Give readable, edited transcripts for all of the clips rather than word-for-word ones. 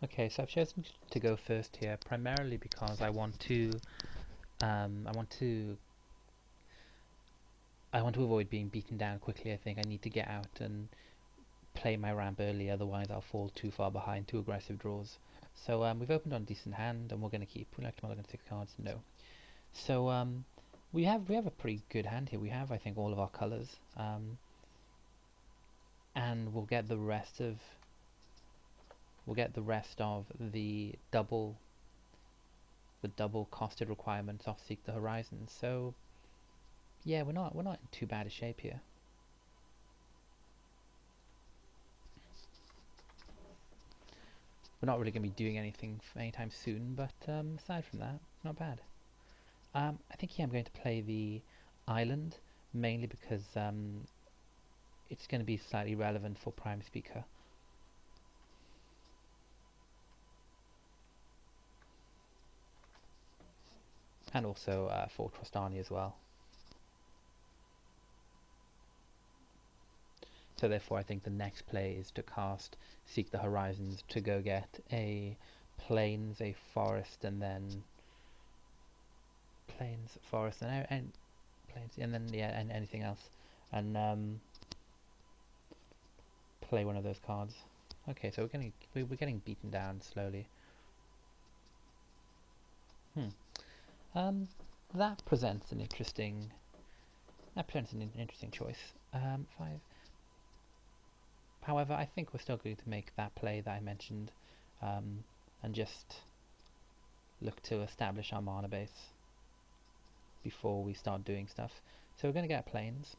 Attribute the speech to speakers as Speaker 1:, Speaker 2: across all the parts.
Speaker 1: Okay, so I've chosen to go first here primarily because um, I want to I want to avoid being beaten down quickly. I think I need to get out and play my ramp early, otherwise I'll fall too far behind, too aggressive draws. So we've opened on a decent hand, and we're going to keep. We like to mulligan 6 cards. No. So we have a pretty good hand here. We have, I think, all of our colours, and we'll get the rest of the double costed requirements off Seek the Horizon. So yeah, we're not in too bad a shape here. We're not really going to be doing anything anytime soon, but aside from that, not bad. I think here I'm going to play the island, mainly because it's going to be slightly relevant for Prime Speaker. And also for Trostani as well. So therefore I think the next play is to cast Seek the Horizons to go get a plains, a forest, and then plains, forest, and plains, and then yeah, and anything else, and play one of those cards. Okay, so we're getting beaten down slowly. Hmm. Um, that presents an interesting choice. Five. However, I think we're still going to make that play that I mentioned, and just look to establish our mana base before we start doing stuff. So we're going to get plains,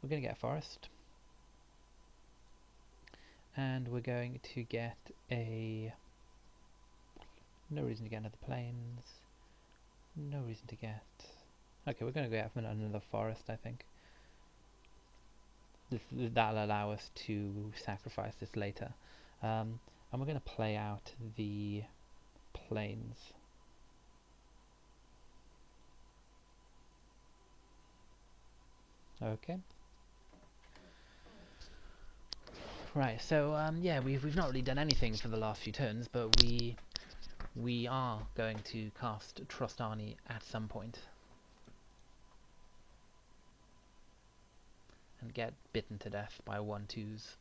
Speaker 1: we're going to get a forest, and we're going to get a... no reason to get another plains, no reason to get... okay, we're going to get another forest, I think. That'll allow us to sacrifice this later. And we're going to play out the plains. Okay. Right, so yeah, we've not really done anything for the last few turns, but we are going to cast Trostani at some point and get bitten to death by 1/2s.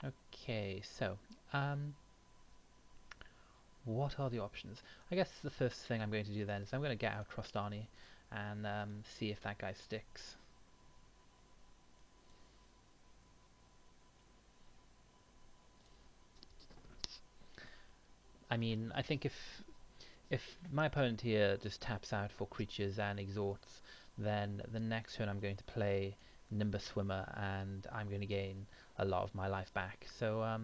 Speaker 1: Okay, so what are the options? I guess the first thing I'm going to do then is I'm going to get out Trostani and see if that guy sticks. I mean, I think if my opponent here just taps out for creatures and exhorts, then the next turn I'm going to play Nimbus Swimmer and I'm going to gain a lot of my life back. So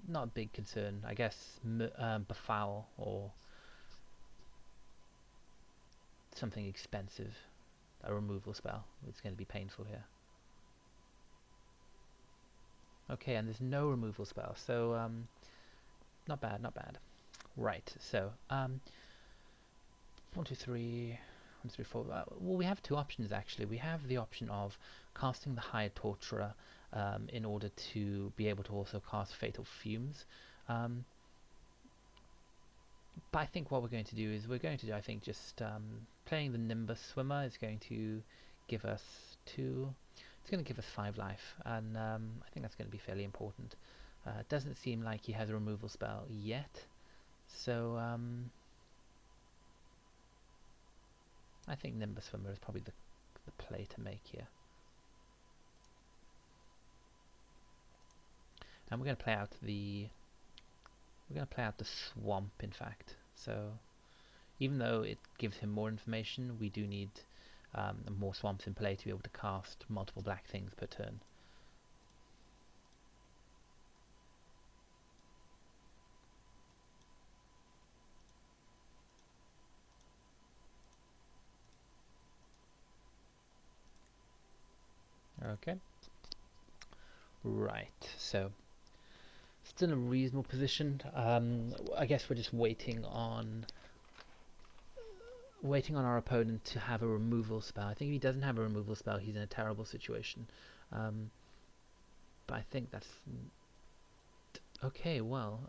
Speaker 1: not a big concern. I guess Befoul or something expensive, a removal spell. It's going to be painful here. Okay, and there's no removal spell, so not bad, not bad. Right, so 1, 2, 3, 1, 2, 3, 4. Well, we have two options actually. We have the option of casting the Hired Torturer in order to be able to also cast Fatal Fumes. But I think what we're going to do is I think, just playing the Nimbus Swimmer is going to give us 2. It's going to give us 5 life, and I think that's going to be fairly important. It doesn't seem like he has a removal spell yet, so I think Nimbus Swimmer is probably the play to make here. And we're going to play out the swamp, in fact. So even though it gives him more information, we do need more swamps in play to be able to cast multiple black things per turn. Okay. Right, so still in a reasonable position. I guess we're just waiting on our opponent to have a removal spell. I think if he doesn't have a removal spell, he's in a terrible situation. But I think that's Okay, well,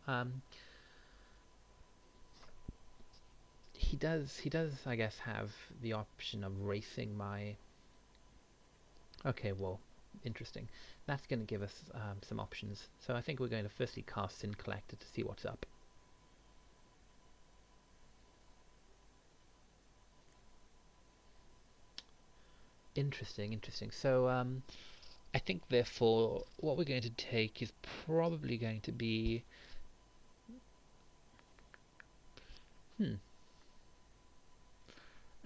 Speaker 1: he does, I guess, have the option of racing my. Okay, well, interesting. That's going to give us some options. So I think we're going to firstly cast Sin Collector to see what's up. Interesting, interesting. So I think therefore what we're going to take is probably going to be. Hmm.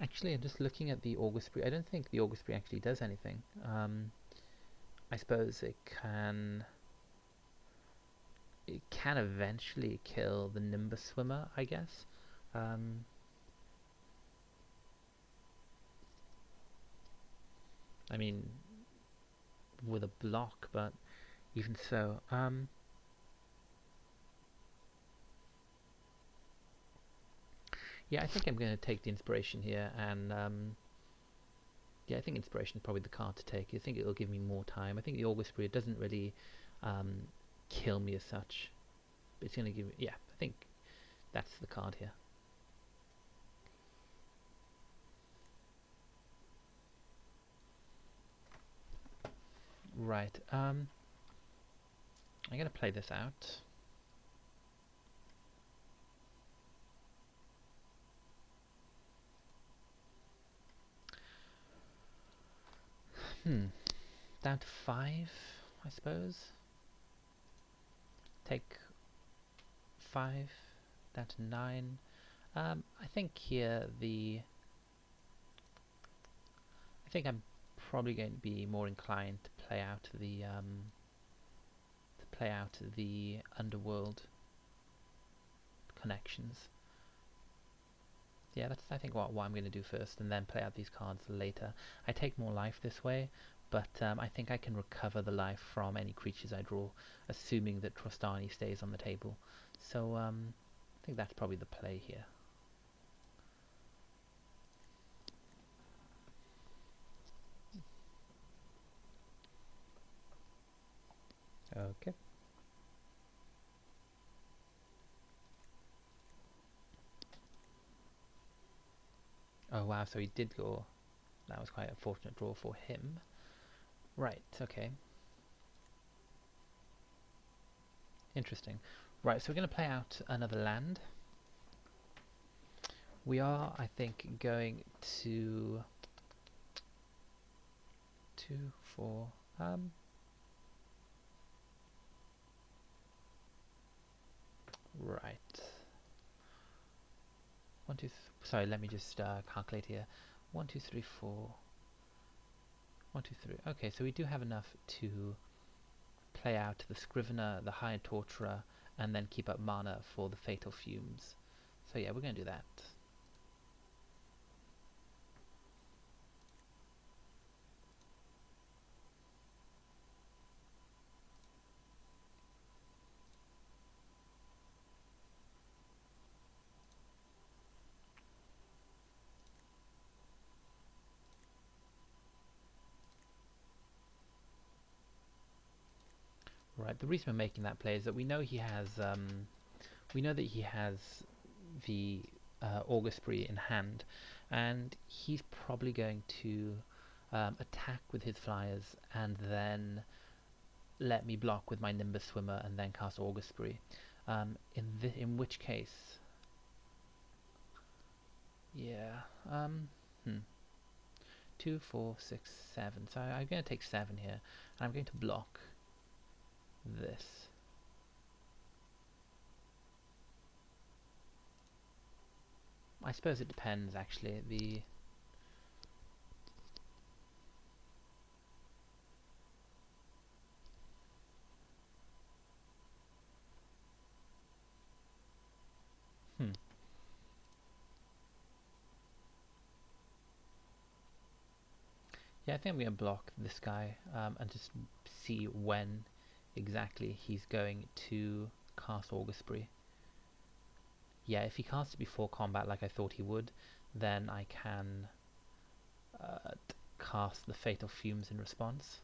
Speaker 1: Actually, I'm just looking at the Auguspree. I don't think the Auguspree actually does anything. I suppose it can eventually kill the Nimbus Swimmer, I guess. Um, I mean, with a block, but even so. Yeah, I think I'm going to take the inspiration here, and yeah, I think inspiration is probably the card to take. I think it'll give me more time. I think the Auguspree doesn't really um, kill me as such. But it's going to give me, yeah, I think that's the card here. Right, I'm going to play this out. Down to 5, I suppose. Take 5, down to 9. I think here I think I'm probably going to be more inclined to play out the underworld connections. Yeah, that's I think what I'm going to do first, and then play out these cards later. I take more life this way, but I think I can recover the life from any creatures I draw, assuming that Trostani stays on the table. So I think that's probably the play here. Okay. Oh wow, so he did go. That was quite a fortunate draw for him. Right, okay. Interesting. Right, so we're going to play out another land. We are, I think, going to 2, 4. Right. 1, 2. Sorry, let me just calculate here. 1, 2, 3, 4. 1, 2, 3. Okay, so we do have enough to play out the Scrivener, the Hired Torturer, and then keep up mana for the Fatal Fumes. So yeah, we're going to do that. Right, the reason we're making that play is that we know he has the Auguspree in hand, and he's probably going to attack with his flyers and then let me block with my Nimbus Swimmer and then cast Auguspree. In which case, yeah, 2, 4, 6, 7. So I'm going to take 7 here, and I'm going to block this. I suppose it depends actually. Hmm. Yeah, I think I'm going to block this guy and just see when exactly he's going to cast Auguspree. Yeah, if he casts it before combat like I thought he would, then I can cast the Fatal Fumes in response.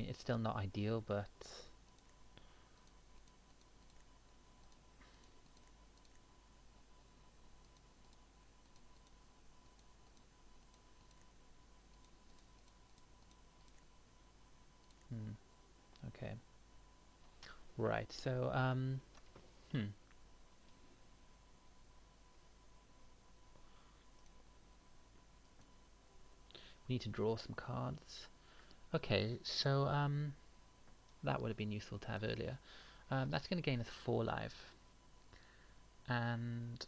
Speaker 1: mean, it's still not ideal, but okay. Right, so we need to draw some cards. Okay, so that would have been useful to have earlier. That's going to gain us 4 life. And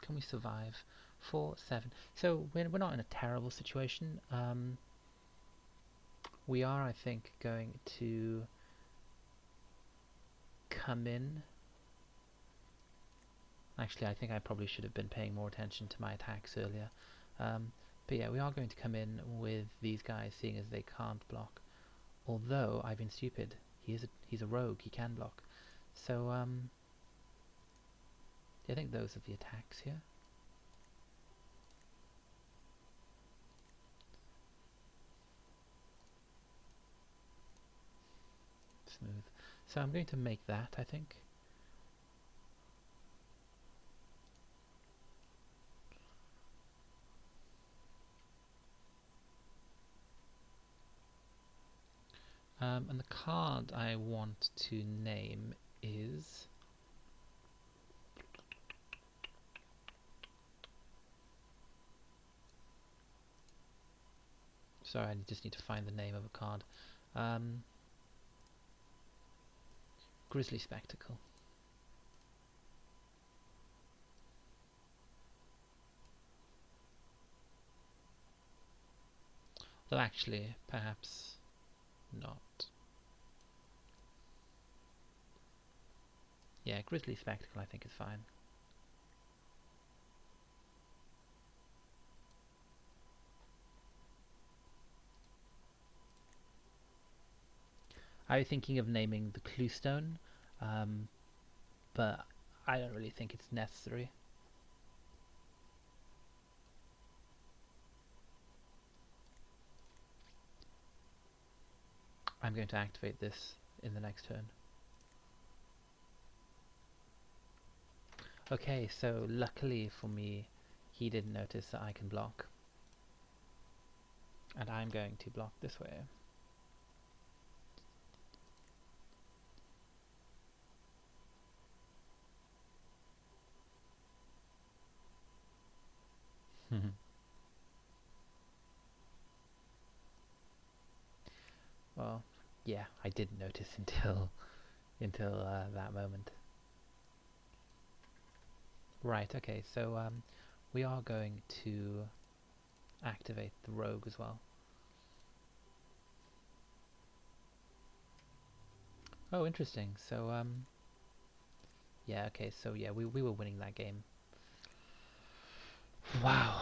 Speaker 1: can we survive? 4, 7. So we're not in a terrible situation. We are, I think, going to come in. Actually, I think I probably should have been paying more attention to my attacks earlier. But yeah, we are going to come in with these guys, seeing as they can't block. Although I've been stupid. He's a rogue. He can block. So I think those are the attacks here. Smooth. So I'm going to make that, I think. And the card I want to name is... Sorry, I just need to find the name of a card. Grizzly Spectacle. Though actually, perhaps not. Yeah, Grizzly Spectacle I think is fine. I was thinking of naming the Cluestone, but I don't really think it's necessary. I'm going to activate this in the next turn. Okay, so luckily for me, he didn't notice that I can block. And I'm going to block this way. Well, yeah, I didn't notice until that moment. Right, okay, so we are going to activate the rogue as well. Oh, interesting. So yeah, okay, so yeah, we were winning that game. Wow,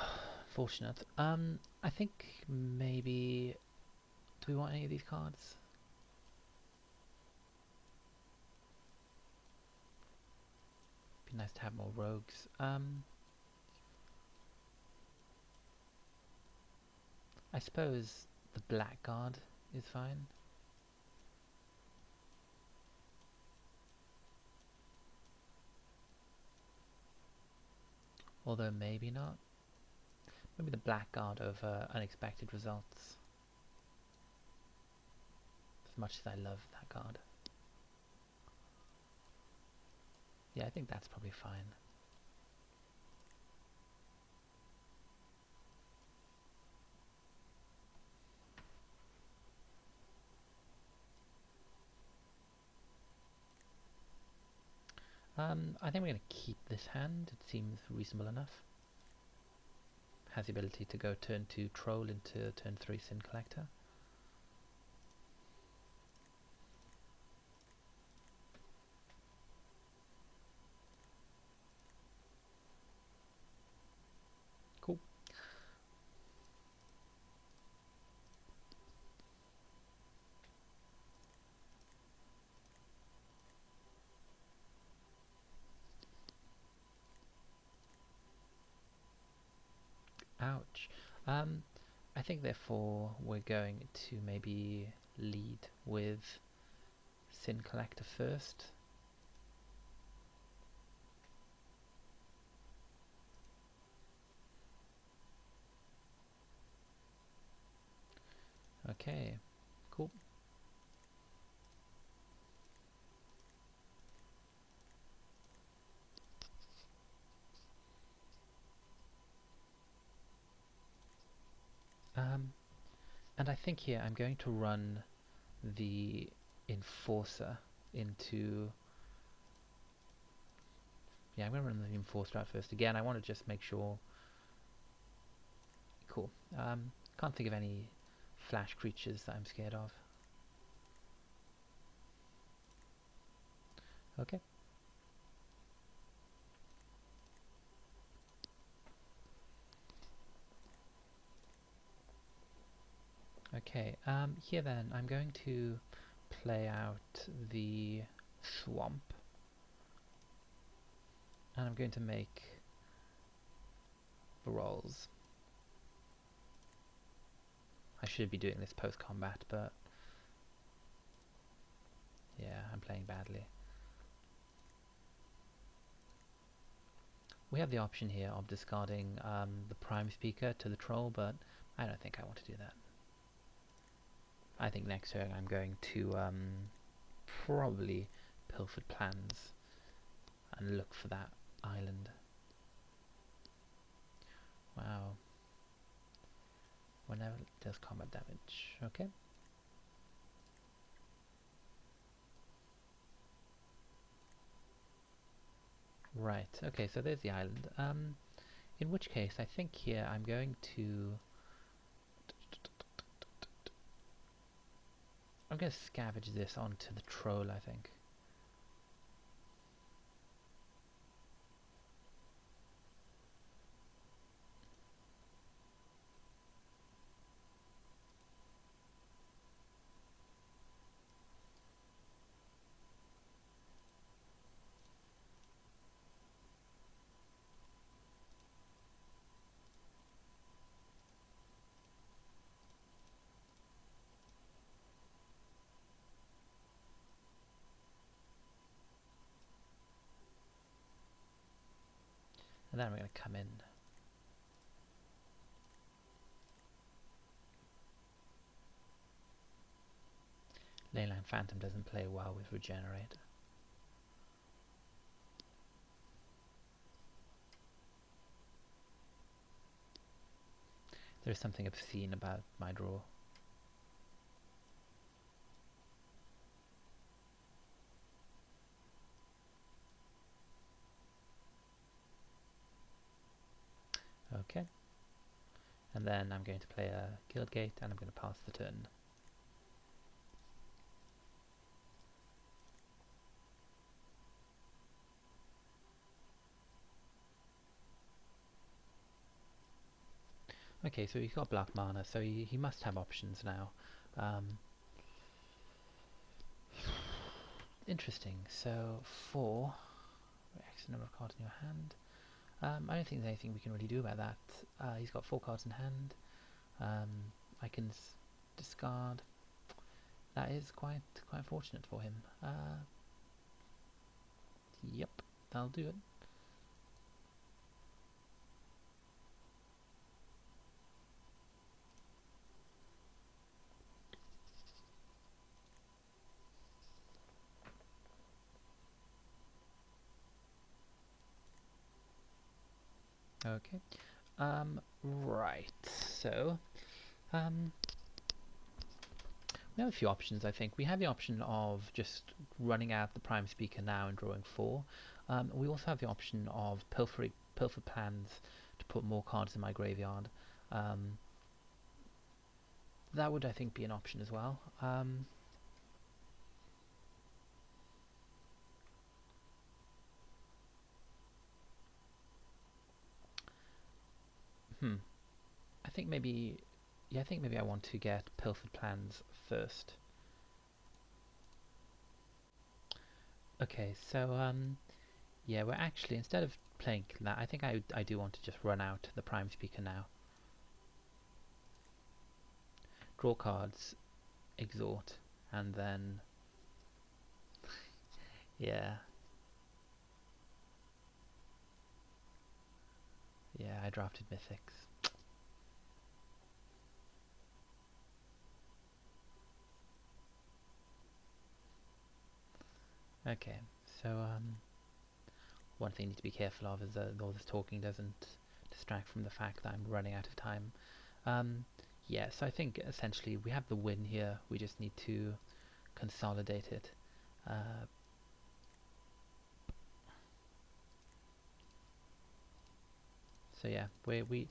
Speaker 1: fortunate. I think maybe, do we want any of these cards? Be nice to have more rogues. I suppose the blackguard is fine. Although maybe not. Maybe the blackguard over unexpected results. As much as I love that card. Yeah, I think that's probably fine. I think we're going to keep this hand. It seems reasonable enough. Has the ability to go turn 2 Troll into turn 3 Sin Collector. Cool. Ouch. I think therefore we're going to maybe lead with Sin Collector first. Okay, cool. And I think here I'm going to run the Enforcer into... Yeah, I'm going to run the Enforcer out first. Again, I want to just make sure... Cool. Can't think of any flash creatures that I'm scared of. Okay. Okay, here then I'm going to play out the Swamp. And I'm going to make the rolls. I should be doing this post-combat, but yeah, I'm playing badly. We have the option here of discarding the Prime Speaker to the Troll, but I don't think I want to do that. I think next turn I'm going to probably Pilfered Plans and look for that island. Wow. Whenever it does combat damage. Okay. Right, okay, so there's the island. In which case, I think here I'm going to... I'm going to scavenge this onto the Troll, I think. And then we're going to come in. Leyline Phantom doesn't play well with Regenerate. There's something obscene about my draw. Okay. And then I'm going to play a Guildgate and I'm going to pass the turn. Okay, so he's got black mana, so he must have options now. Interesting. So 4 X number of cards in your hand. I don't think there's anything we can really do about that. He's got 4 cards in hand. I can discard. That is quite fortunate for him. Yep, that'll do it. Okay. Right. So, we have a few options, I think. We have the option of just running out the Prime Speaker now and drawing 4. We also have the option of Pilfer Plans to put more cards in my graveyard. That would, I think, be an option as well. I think maybe... Yeah, I think maybe I want to get Pilfered Plans first. Okay, so yeah, we're actually, instead of playing that, I think I do want to just run out the Prime Speaker now. draw cards, exhort, and then yeah, I drafted mythics. Okay, so one thing you need to be careful of is that all this talking doesn't distract from the fact that I'm running out of time. Yeah, so I think essentially we have the win here. We just need to consolidate it. So yeah, we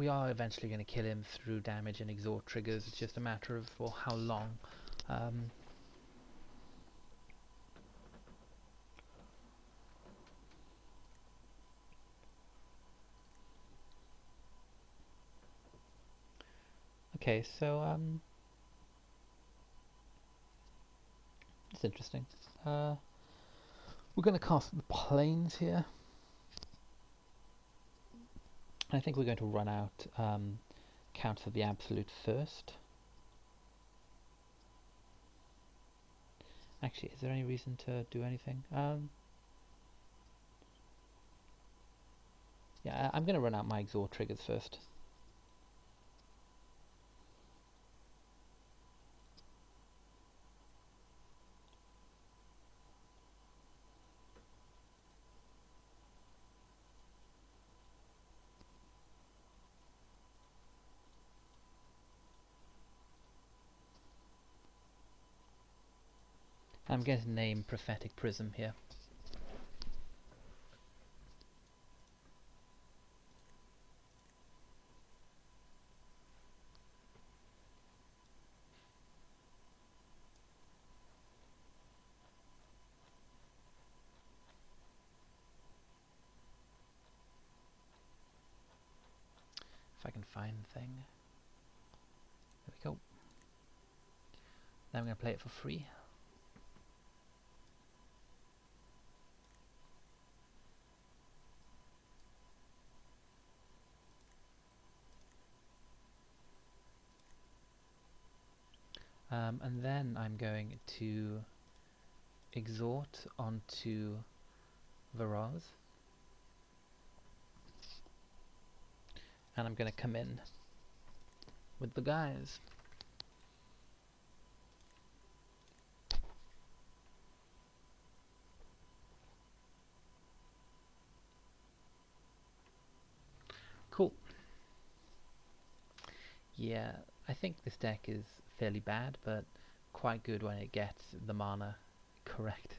Speaker 1: are eventually going to kill him through damage and exhort triggers. It's just a matter of, well, how long. Okay, so it's interesting. We're going to cast the planes here. I think we're going to run out Counter the Absolute first. Actually, is there any reason to do anything? Yeah, I'm going to run out my exhort triggers first. I'm going to name Prophetic Prism here. If I can find the thing. There we go. Now I'm going to play it for free. And then I'm going to exhort onto Varaz. And I'm going to come in with the guys. Cool. Yeah, I think this deck is fairly bad, but quite good when it gets the mana correct.